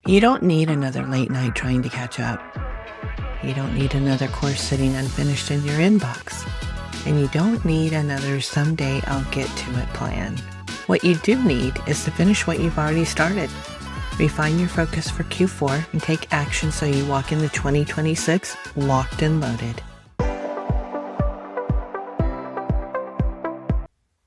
You don't need another late night trying to catch up. You don't need another course sitting unfinished in your inbox. And you don't need another someday I'll get to it plan. What you do need is to finish what you've already started. Refine your focus for Q4 and take action so you walk into 2026 locked and loaded.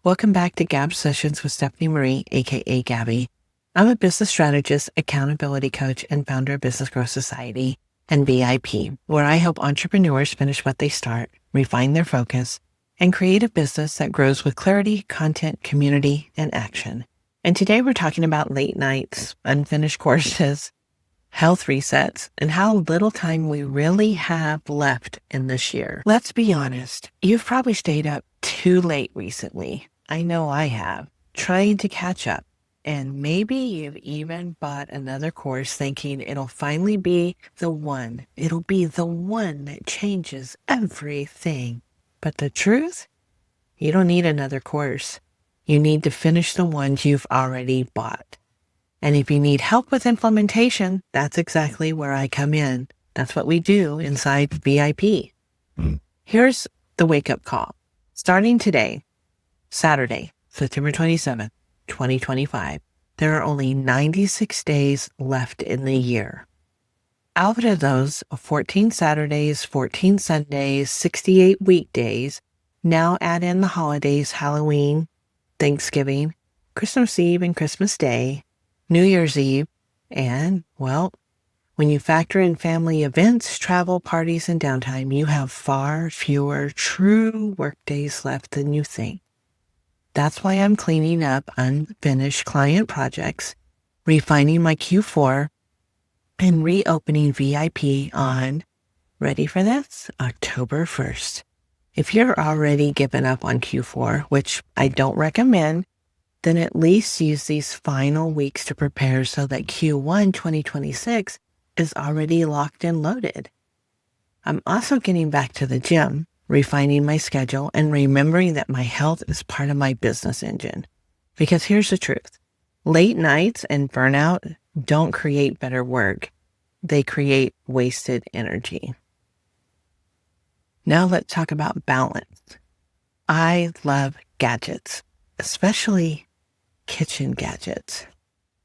Welcome back to Gab Sessions with Stephanie Marie, aka Gabbie. I'm a business strategist, accountability coach, and founder of Business Growth Society and VIP, where I help entrepreneurs finish what they start, refine their focus, and create a business that grows with clarity, content, community, and action. And today we're talking about late nights, unfinished courses, health resets, and how little time we really have left in this year. Let's be honest, you've probably stayed up too late recently. I know I have, trying to catch up. And maybe you've even bought another course thinking it'll finally be the one. It'll be the one that changes everything. But the truth? You don't need another course. You need to finish the ones you've already bought. And if you need help with implementation, that's exactly where I come in. That's what we do inside VIP. Here's the wake-up call. Starting today, Saturday, September 27th, 2025, there are only 96 days left in the year. Out of those, 14 Saturdays, 14 Sundays, 68 weekdays, now add in the holidays, Halloween, Thanksgiving, Christmas Eve and Christmas Day, New Year's Eve, and, well, when you factor in family events, travel, parties, and downtime, you have far fewer true work days left than you think. That's why I'm cleaning up unfinished client projects, refining my Q4, and reopening VIP on, ready for this, October 1st. If you're already given up on Q4, which I don't recommend, then at least use these final weeks to prepare so that Q1 2026 is already locked and loaded. I'm also getting back to the gym, refining my schedule, and remembering that my health is part of my business engine. Because here's the truth. Late nights and burnout don't create better work. They create wasted energy. Now let's talk about balance. I love gadgets, especially kitchen gadgets.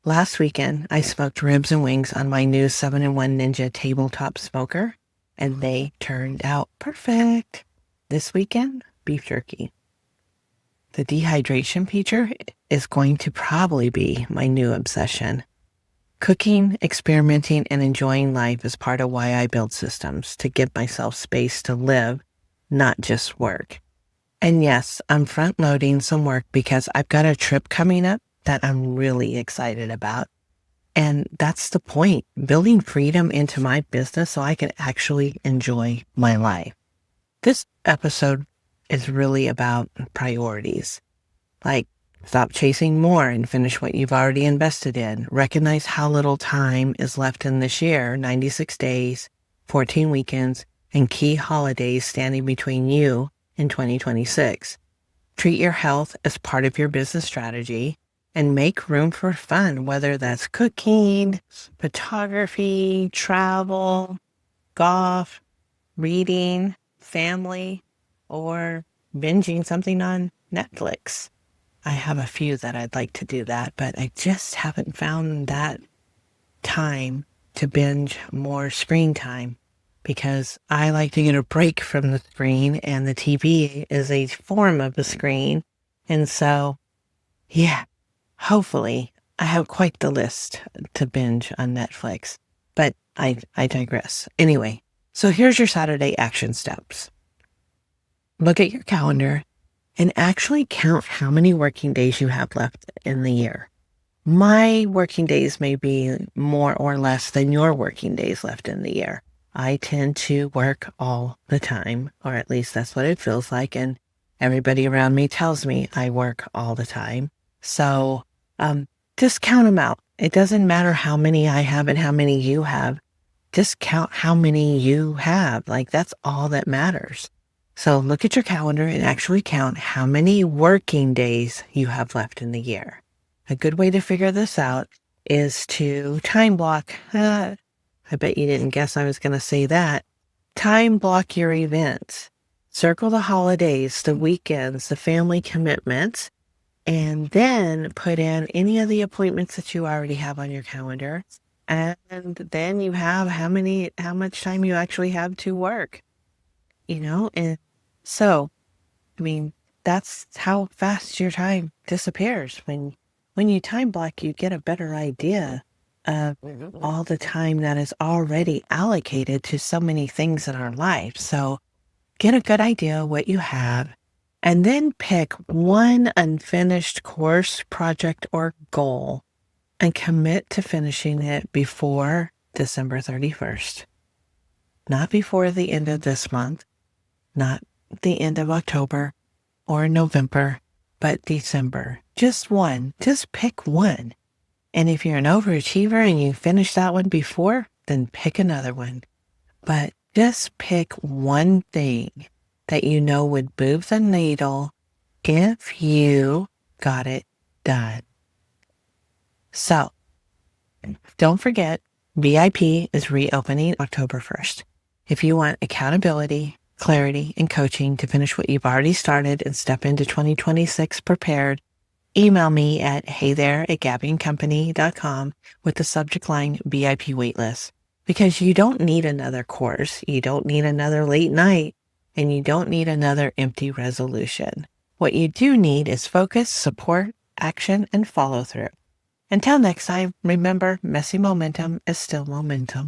Last weekend, I smoked ribs and wings on my new 7-in-1 Ninja tabletop smoker, and they turned out perfect. This weekend, beef jerky. The dehydration feature is going to probably be my new obsession. Cooking, experimenting, and enjoying life is part of why I build systems, to give myself space to live, not just work. And yes, I'm front-loading some work because I've got a trip coming up that I'm really excited about. And that's the point, building freedom into my business so I can actually enjoy my life. This episode is really about priorities. Like, stop chasing more and finish what you've already invested in. Recognize how little time is left in this year, 96 days, 14 weekends, and key holidays standing between you and 2026. Treat your health as part of your business strategy and make room for fun, whether that's cooking, photography, travel, golf, reading, family, or binging something on Netflix. I have a few that I'd like to do that, but I just haven't found that time to binge more screen time because I like to get a break from the screen, and the TV is a form of the screen. And so, yeah, hopefully I have quite the list to binge on Netflix, but I digress. Anyway, so here's your Saturday action steps. Look at your calendar and actually count how many working days you have left in the year. My working days may be more or less than your working days left in the year. I tend to work all the time, or at least that's what it feels like, and everybody around me tells me I work all the time. So just count them out. It doesn't matter how many I have and how many you have. Just count how many you have. Like, that's all that matters. So look at your calendar and actually count how many working days you have left in the year. A good way to figure this out is to time block. I bet you didn't guess I was going to say that. Time block your events. Circle the holidays, the weekends, the family commitments, and then put in any of the appointments that you already have on your calendar. And then you have how much time you actually have to work, and so, I mean, that's how fast your time disappears. When you time block, you get a better idea of all the time that is already allocated to so many things in our life. So get a good idea of what you have, and then pick one unfinished course, project, or goal and commit to finishing it before December 31st. Not before the end of this month, not the end of October or November, but December. Just one. Just pick one. And if you're an overachiever and you finish that one before, then pick another one. But just pick one thing that you know would move the needle if you got it done. So, don't forget, VIP is reopening October 1st. If you want accountability, clarity, and coaching to finish what you've already started and step into 2026 prepared, email me at heythere@gabbieandcompany.com with the subject line VIP waitlist. Because you don't need another course, you don't need another late night, and you don't need another empty resolution. What you do need is focus, support, action, and follow through. Until next time, remember, messy momentum is still momentum.